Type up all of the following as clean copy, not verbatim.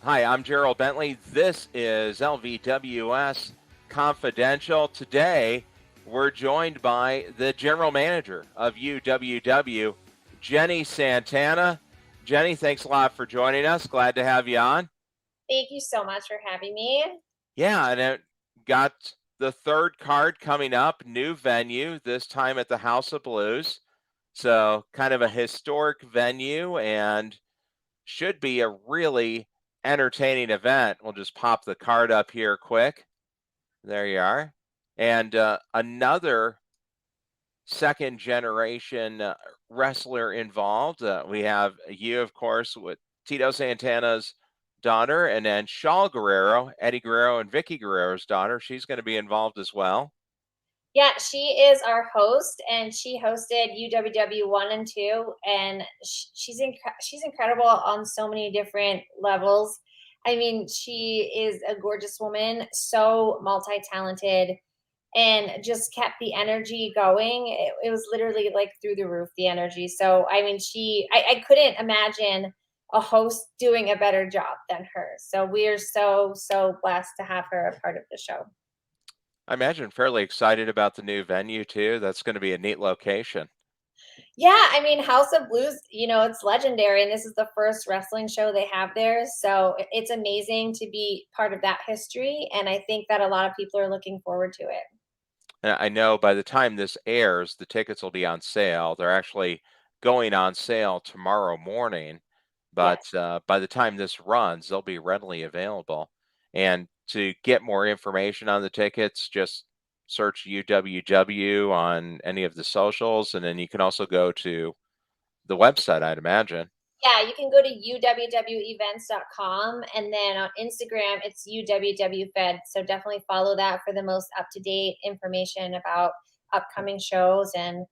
Hi, I'm Gerald Bentley. This is LVWS Confidential. Today, we're joined by the general manager of UWW, Jenni Santana. Jenni, thanks a lot for joining us. Glad to have you on. Thank you so much for having me. Yeah, and it got the third card coming up, new venue, this time at the House of Blues. So, kind of a historic venue and should be a really entertaining event. We'll just pop the card up here quick. There you are. And another second generation wrestler involved. We have you, of course, with Tito Santana's daughter, and then Shaw Guerrero, Eddie Guerrero, and Vicky Guerrero's daughter. She's going to be involved as well. Yeah, she is our host, and she hosted UWW 1 and 2, and she's incredible on so many different levels. I mean, she is a gorgeous woman, so multi-talented, and just kept the energy going. It was literally like through the roof, the energy. So, I mean, I couldn't imagine a host doing a better job than her. So we are so blessed to have her a part of the show. I imagine fairly excited about the new venue too. That's going to be a neat location. Yeah, I mean, House of Blues, it's legendary, and this is the first wrestling show they have there. So it's amazing to be part of that history. And I think that a lot of people are looking forward to it. And I know by the time this airs, the tickets will be on sale. They're actually going on sale tomorrow morning, but Yes. by the time this runs, they'll be readily available. And to get more information on the tickets, just search UWW on any of the socials, and then you can also go to the website, I'd imagine. Yeah, you can go to uwwevents.com, and then on Instagram, it's UWWFed. So definitely follow that for the most up to date information about upcoming shows and,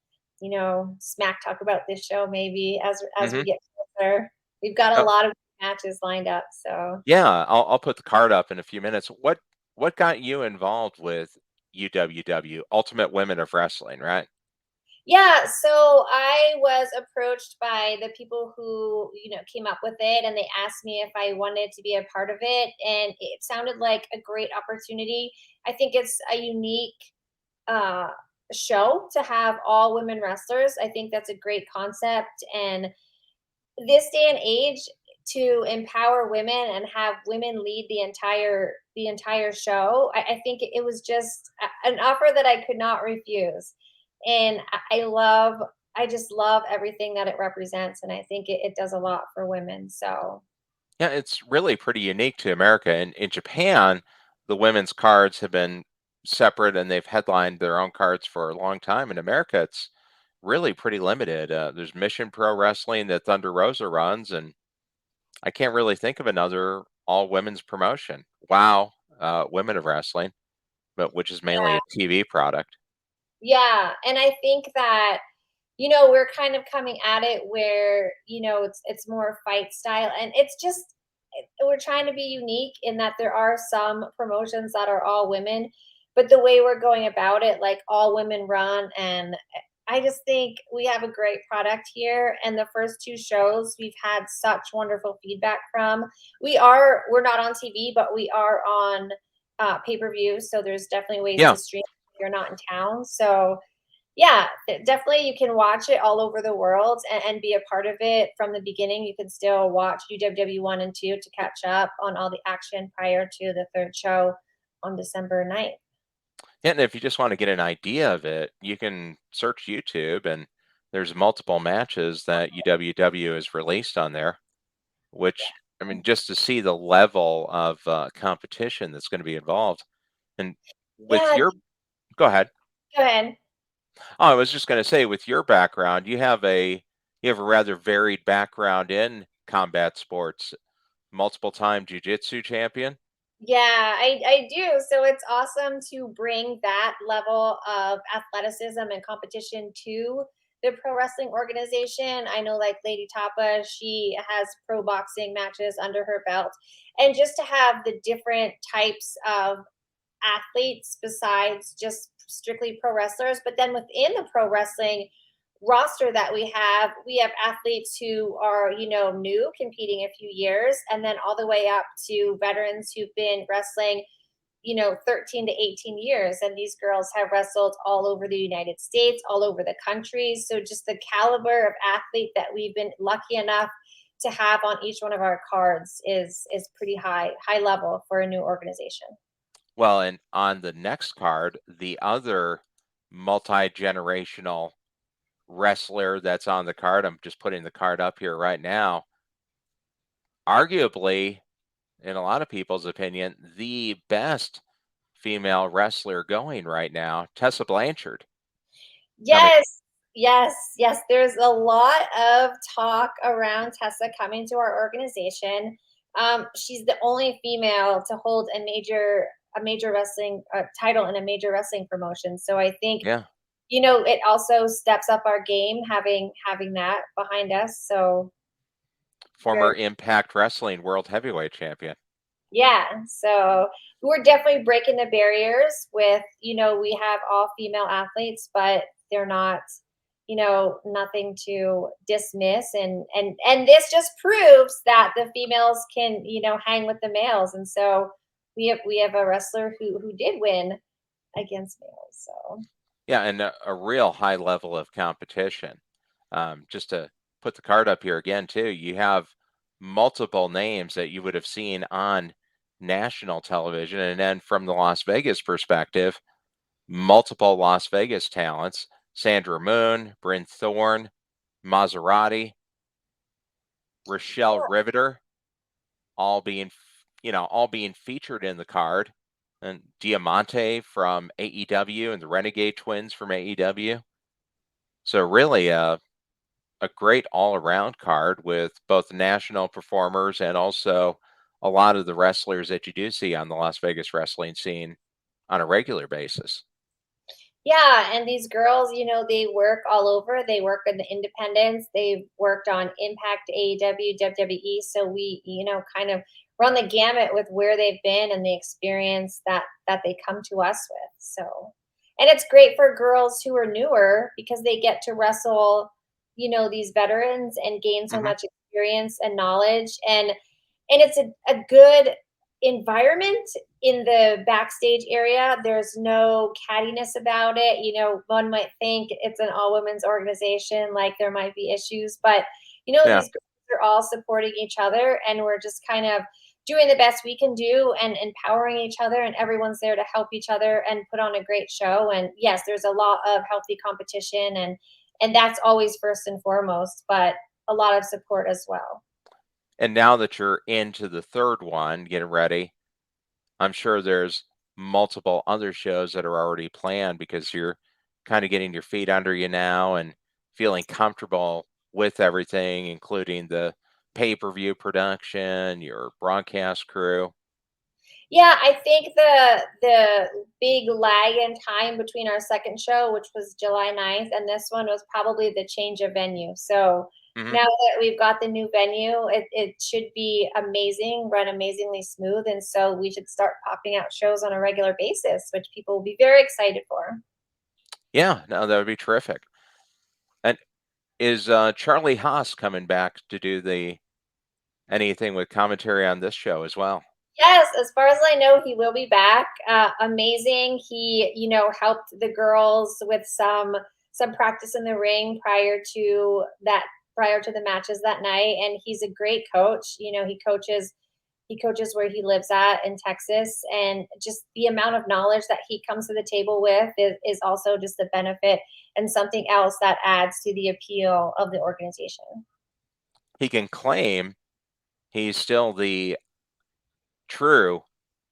smack talk about this show maybe as we Hmm. get closer. We've got a lot of matches lined up. So. Yeah, I'll put the card up in a few minutes. What got you involved with UWW, Ultimate Women of Wrestling, right? Yeah, so I was approached by the people who, came up with it, and they asked me if I wanted to be a part of it, and it sounded like a great opportunity. I think it's a unique uh show to have all women wrestlers. I think that's a great concept, and this day and age, to empower women and have women lead the entire show, I think it was just an offer that I could not refuse. And I just love everything that it represents, and I think it does a lot for women. So Yeah, it's really pretty unique to America. In Japan, the women's cards have been separate and they've headlined their own cards for a long time. In America, it's really pretty limited. There's Mission Pro Wrestling that Thunder Rosa runs, and I can't really think of another all women's promotion. Wow, Women of Wrestling, but which is mainly yeah, a TV product. yeah, and I think that we're kind of coming at it where it's more fight style, and it's just we're trying to be unique in that there are some promotions that are all women, but the way we're going about it, like all women run, and I just think we have a great product here. And the first two shows we've had such wonderful feedback from. We're not on TV, but we are on pay-per-view, so there's definitely ways Yeah, to stream if you're not in town. So yeah, definitely you can watch it all over the world, and be a part of it from the beginning. You can still watch UWW 1 and 2 to catch up on all the action prior to the third show on December 9th. yeah, and if you just want to get an idea of it, you can search YouTube, and there's multiple matches that UWW has released on there. Which, I mean, just to see the level of competition that's going to be involved. And with Yeah, your, go ahead. go ahead. Oh, I was just going to say, with your background, you have a rather varied background in combat sports. Multiple time jujitsu champion. Yeah, I do. So it's awesome to bring that level of athleticism and competition to the pro wrestling organization. I know, like Lady Tapa, she has pro boxing matches under her belt. And just to have the different types of athletes besides just strictly pro wrestlers, but then within the pro wrestling, roster that we have athletes who are, new, competing a few years, and then all the way up to veterans who've been wrestling, 13 to 18 years. And these girls have wrestled all over the United States, all over the country. So just the caliber of athlete that we've been lucky enough to have on each one of our cards is pretty high level for a new organization. Well, and on the next card, the other multi-generational wrestler that's on the card, I'm just putting the card up here right now, arguably, in a lot of people's opinion, the best female wrestler going right now, Tessa Blanchard. Coming. Yes. There's a lot of talk around Tessa coming to our organization. She's the only female to hold a major wrestling title in a major wrestling promotion. So I think, Yeah. it also steps up our game having that behind us. So Former Impact Wrestling World Heavyweight Champion. yeah, so we're definitely breaking the barriers with, we have all female athletes, but they're not, nothing to dismiss. And this just proves that the females can, hang with the males. And so we have a wrestler who did win against males. So yeah, and a real high level of competition. Just to put the card up here again, too, you have multiple names that you would have seen on national television. And then from the Las Vegas perspective, multiple Las Vegas talents, Sandra Moon, Bryn Thorne, Maserati, Rachelle Riveter, all being featured in the card, and Diamante from AEW and the Renegade Twins from AEW. So really a great all-around card with both national performers and also a lot of the wrestlers that you do see on the Las Vegas wrestling scene on a regular basis. yeah, and these girls, they work all over. They work in the independents. They've worked on Impact, AEW, WWE. So we, kind of run the gamut with where they've been and the experience that they come to us with. So, and it's great for girls who are newer because they get to wrestle, these veterans and gain so much experience and knowledge. And it's a good environment in the backstage area. There's no cattiness about it. One might think it's an all women's organization, like there might be issues, but Yeah. these girls are all supporting each other, and we're just kind of doing the best we can do and empowering each other, and everyone's there to help each other and put on a great show. And yes, there's a lot of healthy competition, and that's always first and foremost, but a lot of support as well. And now that you're into the third one, getting ready, I'm sure there's multiple other shows that are already planned because you're kind of getting your feet under you now and feeling comfortable with everything, including the pay-per-view production, your broadcast crew. Yeah, I think the big lag in time between our second show, which was July 9th, and this one was probably the change of venue. So Hmm. now that we've got the new venue, it should be amazing, run amazingly smooth. And so we should start popping out shows on a regular basis, which people will be very excited for. Yeah, no, that would be terrific. And is Charlie Haas coming back to do the anything with commentary on this show as well? Yes, as far as I know, he will be back. Amazing. He, helped the girls with some practice in the ring prior to the matches that night, and he's a great coach. He coaches where he lives at in Texas, and just the amount of knowledge that he comes to the table with is also just a benefit and something else that adds to the appeal of the organization. He can claim he's still the true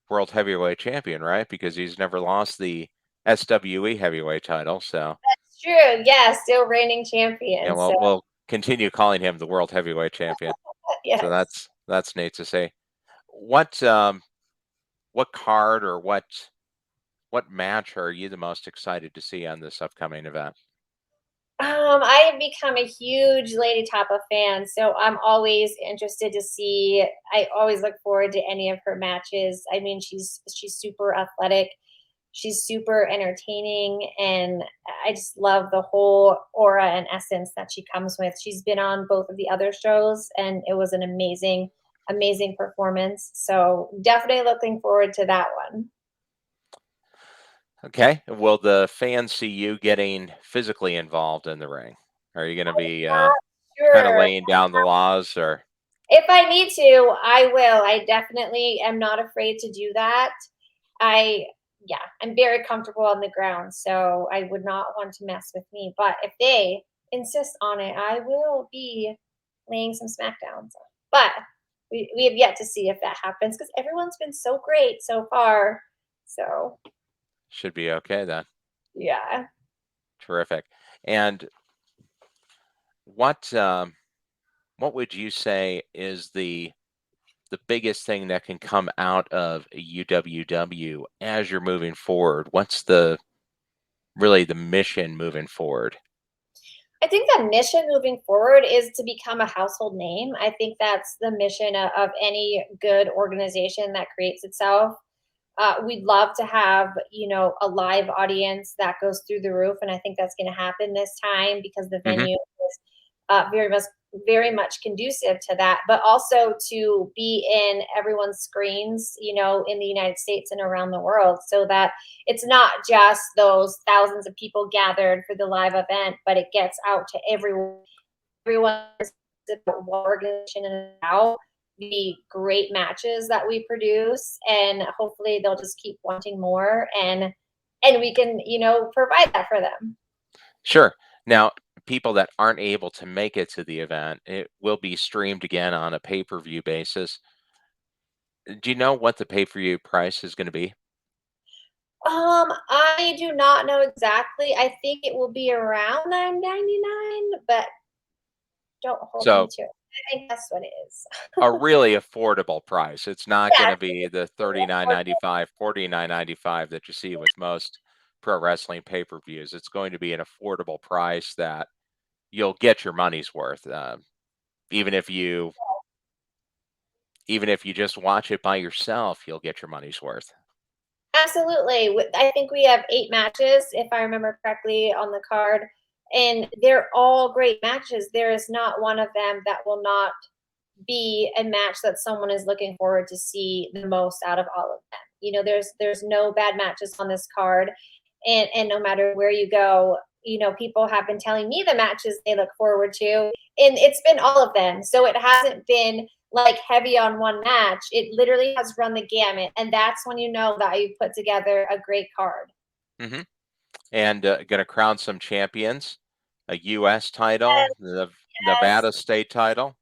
world heavyweight champion, right? Because he's never lost the SWE heavyweight title. So It's true. Yeah, still reigning yeah, champion. So we'll continue calling him the world heavyweight champion. So yes. that's neat to say. What what card or what match are you the most excited to see on this upcoming event? I have become a huge Lady Tapa fan, so I'm always interested to see. I always look forward to any of her matches. I mean, she's super athletic. She's super entertaining, and I just love the whole aura and essence that she comes with. She's been on both of the other shows, and it was an amazing, amazing performance. So definitely looking forward to that one. Okay. Will the fans see you getting physically involved in the ring? Are you going to be kind of Sure. laying down the laws, or? If I need to, I will. I definitely am not afraid to do that. I yeah, I'm very comfortable on the ground, so I would not want to mess with me. But if they insist on it, I will be laying some smackdowns. But we have yet to see if that happens because everyone's been so great so far. So Should be okay then. yeah. Terrific. And what would you say is the biggest thing that can come out of a UWW as you're moving forward? What's really the mission moving forward? I think the mission moving forward is to become a household name. I think that's the mission of any good organization that creates itself. We'd love to have, a live audience that goes through the roof, and I think that's going to happen this time because the Hmm. venue is very much conducive to that. But also to be in everyone's screens, in the United States and around the world, so that it's not just those thousands of people gathered for the live event, but it gets out to everyone. Everyone is about what organization and about the great matches that we produce, and hopefully they'll just keep wanting more, and we can provide that for them. Sure. Now, people that aren't able to make it to the event, it will be streamed again on a pay-per-view basis. Do you know what the pay-per-view price is going to be? I do not know exactly. I think it will be around 9.99, but don't hold me So to it. I think that's what it is. a really affordable price. It's not going Yes, to be the really affordable. 39.95, 49.95 that you see with most pro wrestling pay-per-views. It's going to be an affordable price that you'll get your money's worth. Even if you even if you just watch it by yourself, you'll get your money's worth. Absolutely. I think we have 8 matches, if I remember correctly, on the card, and they're all great matches. There is not one of them that will not be a match that someone is looking forward to see the most out of all of them. There's no bad matches on this card, and no matter where you go, people have been telling me the matches they look forward to, and it's been all of them. So it hasn't been like heavy on one match. It literally has run the gamut, and that's when you know that you put together a great card. Hmm. And going to crown some champions, a U.S. title, the Yes. Nevada state title.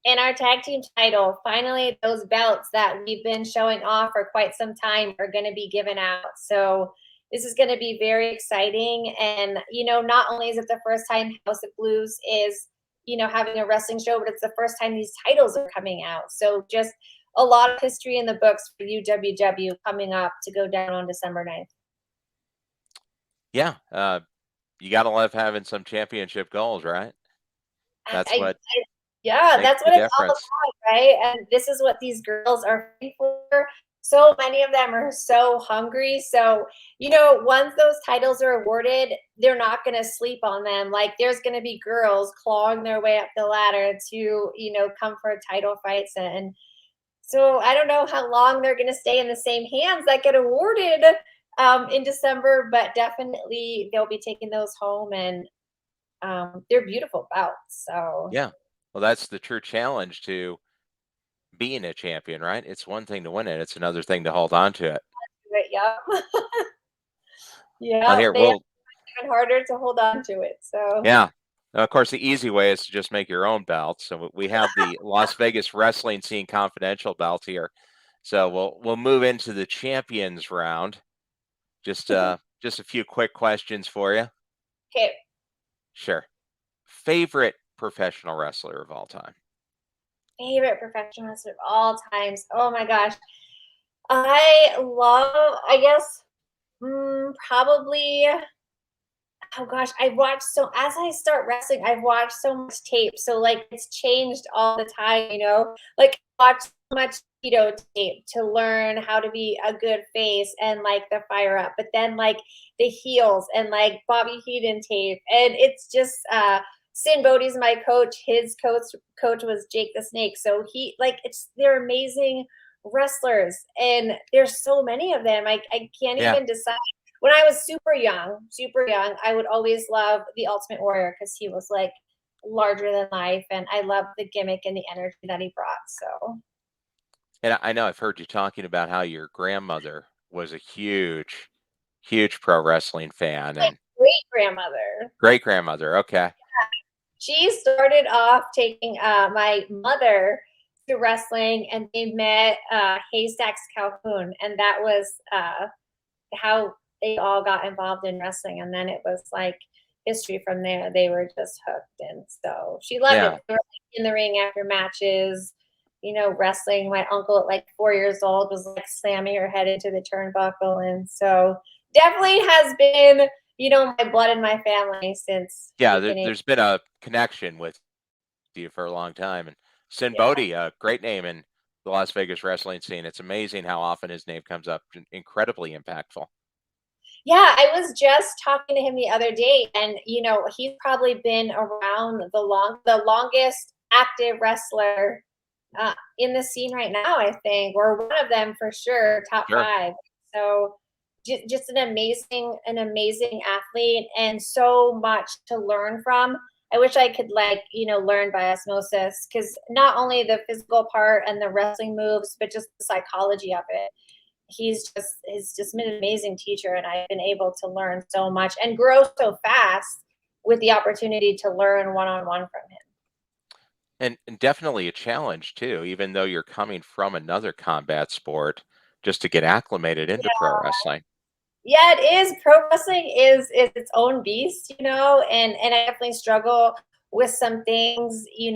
And our tag team title, finally, those belts that we've been showing off for quite some time are going to be given out. So this is going to be very exciting. And, not only is it the first time House of Blues is, having a wrestling show, but it's the first time these titles are coming out. So just a lot of history in the books for UWW coming up to go down on December 9th. Yeah, you got to love having some championship goals, right? That's what Yeah, makes that's the what it's all difference. about, right? And this is what these girls are fighting for. So many of them are so hungry. So, once those titles are awarded, they're not going to sleep on them. Like, there's going to be girls clawing their way up the ladder to, come for title fights. And so I don't know how long they're going to stay in the same hands that get awarded in December, but definitely they'll be taking those home, and they're beautiful bouts. So, Yeah. Well, that's the true challenge to being a champion, right? It's one thing to win it, it's another thing to hold on to it. but yeah. Well, Yeah, here, they have well, even harder to hold on to it, so yeah. Now, of course, the easy way is to just make your own belt. So we have the Las Vegas Wrestling Scene Confidential belt here. So we'll move into the champions round. Just a few quick questions for you. okay, Sure. Favorite professional wrestler of all time? favorite professional wrestler of all times. Oh my gosh. I guess, probably oh gosh, I've watched so as I start wrestling, I've watched so much tape, so, like, it's changed all the time, like, I watched much keto tape to learn how to be a good face and like the fire up, but then like the heels and like Bobby Heenan tape. And it's just Sin Bodie's my coach. His coach was Jake the Snake. So he like they're amazing wrestlers and there's so many of them. I can't Yeah. even decide. When I was super young, I would always love the Ultimate Warrior because he was like larger than life and I loved the gimmick and the energy that he brought. So And I know I've heard you talking about how your grandmother was a huge, huge pro wrestling fan my and great grandmother. great grandmother. Okay. She started off taking my mother to wrestling, and they met Haystacks Calhoun, and that was how they all got involved in wrestling. And then it was like history from there. They were just hooked, and so she loved it. Yeah. They were like, in the ring after matches, wrestling. My uncle at like 4 years old was like slamming her head into the turnbuckle, and so definitely has been my blood in my family since the Yeah. beginning. There's been a connection with you for a long time. And Sin Yeah. Bodie, a great name in the Las Vegas wrestling scene. It's amazing how often his name comes up. Incredibly impactful. Yeah, I was just talking to him the other day, and he's probably been around the longest active wrestler in the scene right now, I think, or one of them for sure, top Sure. 5. So just an amazing athlete, and so much to learn from. I wish I could learn by osmosis because not only the physical part and the wrestling moves, but just the psychology of it. He's just been an amazing teacher, and I've been able to learn so much and grow so fast with the opportunity to learn one-on-one from him. And definitely a challenge too, even though you're coming from another combat sport, just to get acclimated into pro wrestling. Yeah, it is. Pro wrestling is its own beast, and I definitely struggle with some things. You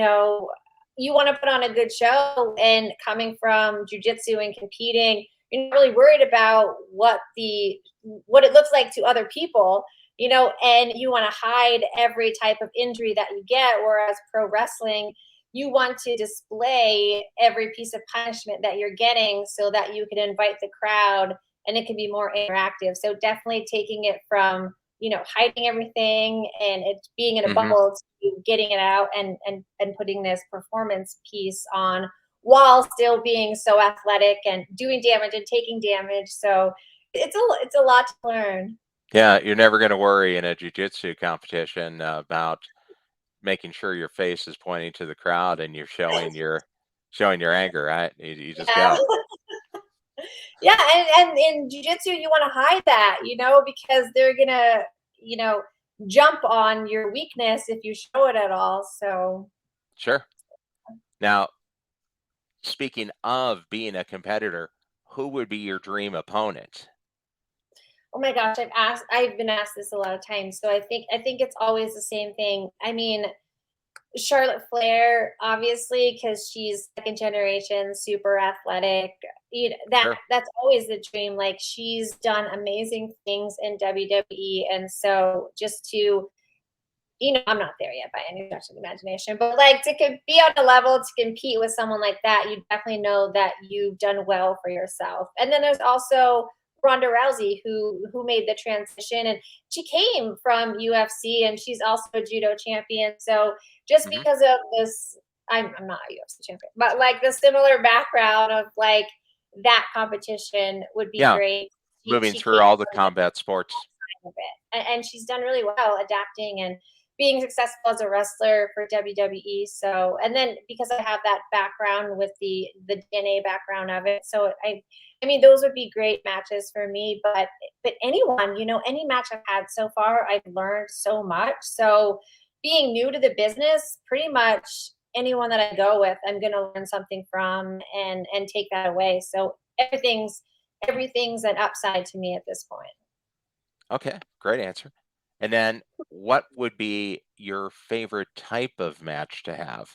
want to put on a good show, and coming from jujitsu and competing, you're not really worried about what it looks like to other people, and you want to hide every type of injury that you get. Whereas pro wrestling, you want to display every piece of punishment that you're getting so that you can invite the crowd and it can be more interactive. So definitely taking it from, hiding everything and it being in a Hmm. bubble to getting it out and putting this performance piece on while still being so athletic and doing damage and taking damage. So it's a lot to learn. Yeah, you're never going to worry in a jujitsu competition about making sure your face is pointing to the crowd and you're showing your anger, right? You just Yeah. go. Yeah, and in jujitsu, you want to hide that, because they're gonna, you know, jump on your weakness if you show it at all. So, Sure. Now, speaking of being a competitor, who would be your dream opponent? oh my gosh, I've been asked this a lot of times. So I think it's always the same thing. I mean, Charlotte Flair, obviously, because she's second generation, super athletic. Sure. That's always the dream. Like she's done amazing things in WWE, and so just to I'm not there yet by any stretch of the imagination, but like be on a level to compete with someone like that, you definitely know that you've done well for yourself. And then there's also Ronda Rousey, who made the transition, and she came from UFC, and she's also a judo champion. So just Hmm. because of this, I'm not a UFC champion, but like the similar background of like that competition would be Yeah, great. moving She through came all the from the combat sports. of it. And she's done really well adapting and being successful as a wrestler for WWE. So, and then because I have that background with the DNA background of it, so I mean, those would be great matches for me. But anyone, any match I've had so far, I've learned so much. So, being new to the business, pretty much anyone that I go with, I'm going to learn something from and take that away. So everything's an upside to me at this point. Okay, great answer. And then what would be your favorite type of match to have?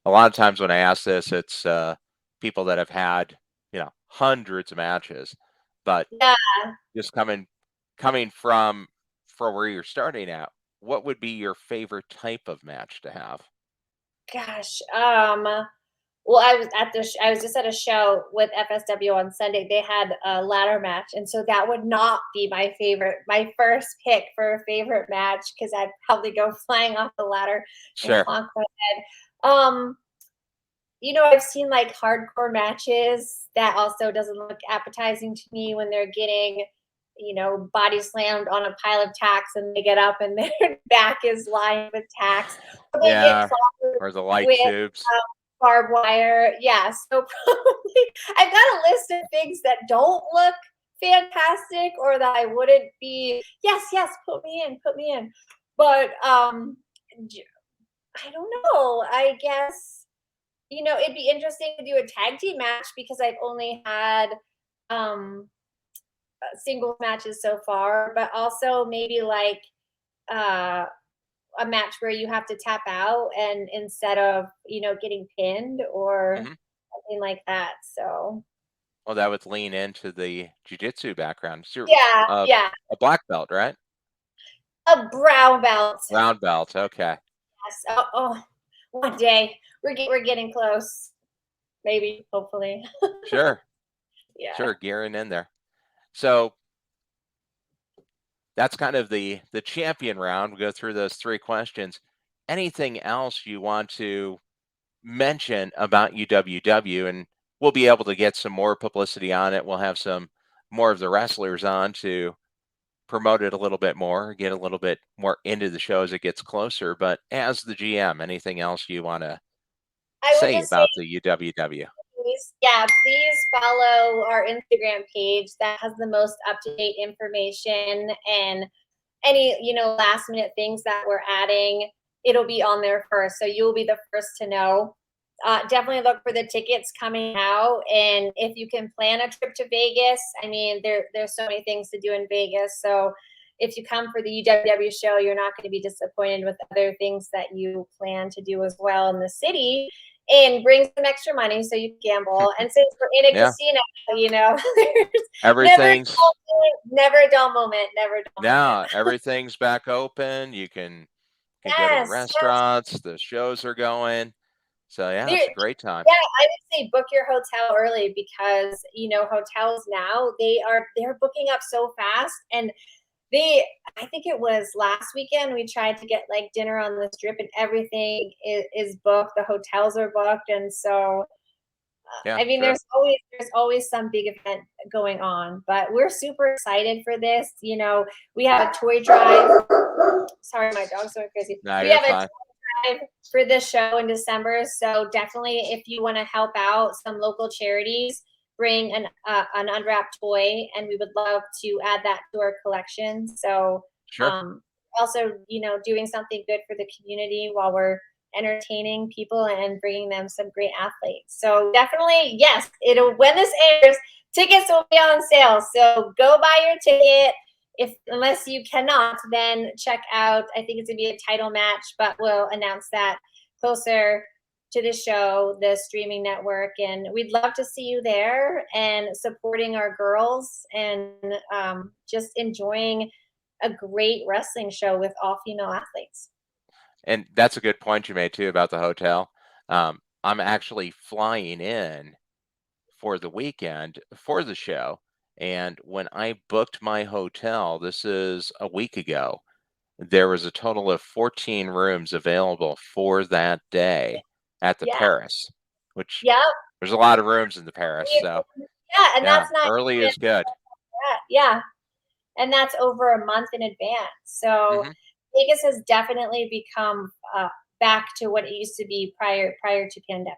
A lot of times when I ask this, it's people that have had, hundreds of matches, but Yeah. just coming from where you're starting at, what would be your favorite type of match to have? Gosh, Well, I was just at a show with FSW on Sunday. They had a ladder match, and so that would not be my first pick for a favorite match because I'd probably go flying off the ladder and Sure. honk my head. I've seen like hardcore matches that also doesn't look appetizing to me when they're getting, body slammed on a pile of tacks and they get up and their back is lined with tacks. Or they get Yeah. clobbered Or the light with tubes. barbed wire. Yeah, so probably I've got a list of things that don't look fantastic or that I wouldn't be, yes, put me in, put me in. But I don't know. I guess it'd be interesting to do a tag team match because I've only had um singles matches so far, but also maybe like uh a match where you have to tap out and instead of, getting pinned or Hmm. something like that. So Well, that would lean into the jujitsu background. So you're yeah, uh, yeah. a black belt, right? A brown belt. Brown belt. Okay. Yes. Oh, one day we're getting close. Maybe, hopefully. Sure. Yeah. Sure. Gearing in there. So that's kind of the champion round. We go through those three questions. Anything else you want to mention about UWW? And we'll be able to get some more publicity on it. We'll have some more of the wrestlers on to promote it a little bit more, get a little bit more into the show as it gets closer. But as the GM, anything else you want to I would say just say about the UWW? please follow our Instagram page that has the most up-to-date information and any, last minute things that we're adding, it'll be on there first. So you'll be the first to know. Definitely look for the tickets coming out. And if you can plan a trip to Vegas, I mean, there's so many things to do in Vegas. So if you come for the UWW show, you're not going to be disappointed with other things that you plan to do as well in the city and bring some extra money so you can gamble. And since we're in a Yeah, casino, there's everything's never a dull moment, never a dull moment. now everything's back open. You can go to the Yes, yes. restaurants. The shows are going. So yeah, There, it's a great time. yeah, I would say book your hotel early because hotels now they're booking up so fast and they I think it was last weekend we tried to get like dinner on the strip and everything is booked. The hotels are booked, and so Yeah, I mean, sure. there's always some big event going on, but we're super excited for this. We have a toy drive. Sorry, my dog's going crazy. No, We you're have a fine. toy drive for this show in December, so definitely, if you want to help out some local charities, bring an unwrapped toy, and we would love to add that to our collection. So, Sure. um, also, doing something good for the community while we're entertaining people and bringing them some great athletes. So definitely, yes, it'll when this airs, tickets will be on sale. So go buy your ticket. If unless you cannot, then check out. I think it's gonna be a title match, but we'll announce that closer to the show, the streaming network, and we'd love to see you there and supporting our girls and just enjoying a great wrestling show with all female athletes. And that's a good point you made too about the hotel. I'm actually flying in for the weekend for the show. And when I booked my hotel, this is a week ago, there was a total of 14 rooms available for that day at the Yeah. Paris, which Yep. there's a lot of rooms in the Paris. So Yeah, and yeah, that's not early even is good. that. Yeah, and that's over a month in advance. So Hmm. Vegas has definitely become back to what it used to be prior to pandemic.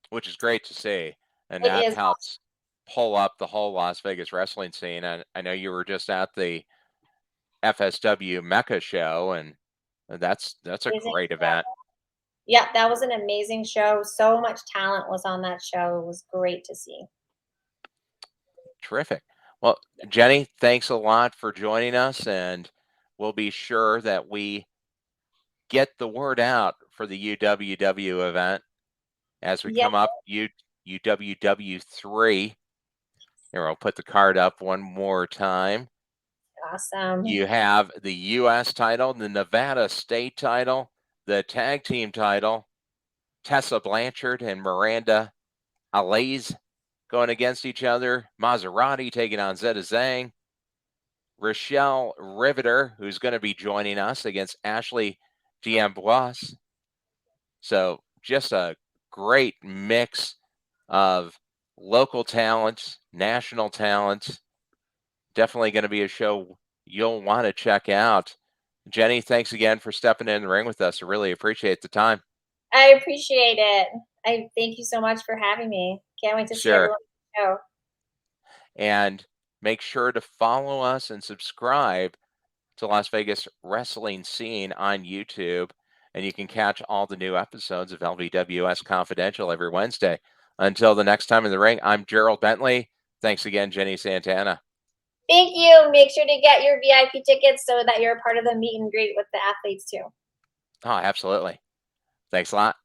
Which is great to see. And It that is helps pull up the whole Las Vegas wrestling scene. And I know you were just at the FSW Mecca show, and that's a amazing. great event. Yeah, that was an amazing show. So much talent was on that show. It was great to see. Terrific. Well, Jenni, thanks a lot for joining us, and we'll be sure that we get the word out for the UWW event as we Yeah, come up. UWW 3. Here, I'll put the card up one more time. awesome. You have the U.S. title, the Nevada state title, the tag team title, Tessa Blanchard and Miranda Alaise going against each other. Maserati taking on Zeta Zhang. Rachelle Riveter, who's going to be joining us, against Ashley D'Amboise. So just a great mix of local talents, national talents. Definitely going to be a show you'll want to check out. Jenni, thanks again for stepping in the ring with us. I really appreciate the time. I appreciate it. I thank you so much for having me. Can't wait to see Sure. everyone on the show. And make sure to follow us and subscribe to Las Vegas Wrestling Scene on YouTube. And you can catch all the new episodes of LVWS Confidential every Wednesday. Until the next time in the ring, I'm Gerald Bentley. Thanks again, Jenni Santana. Thank you. Make sure to get your VIP tickets so that you're a part of the meet and greet with the athletes too. Oh, absolutely. Thanks a lot.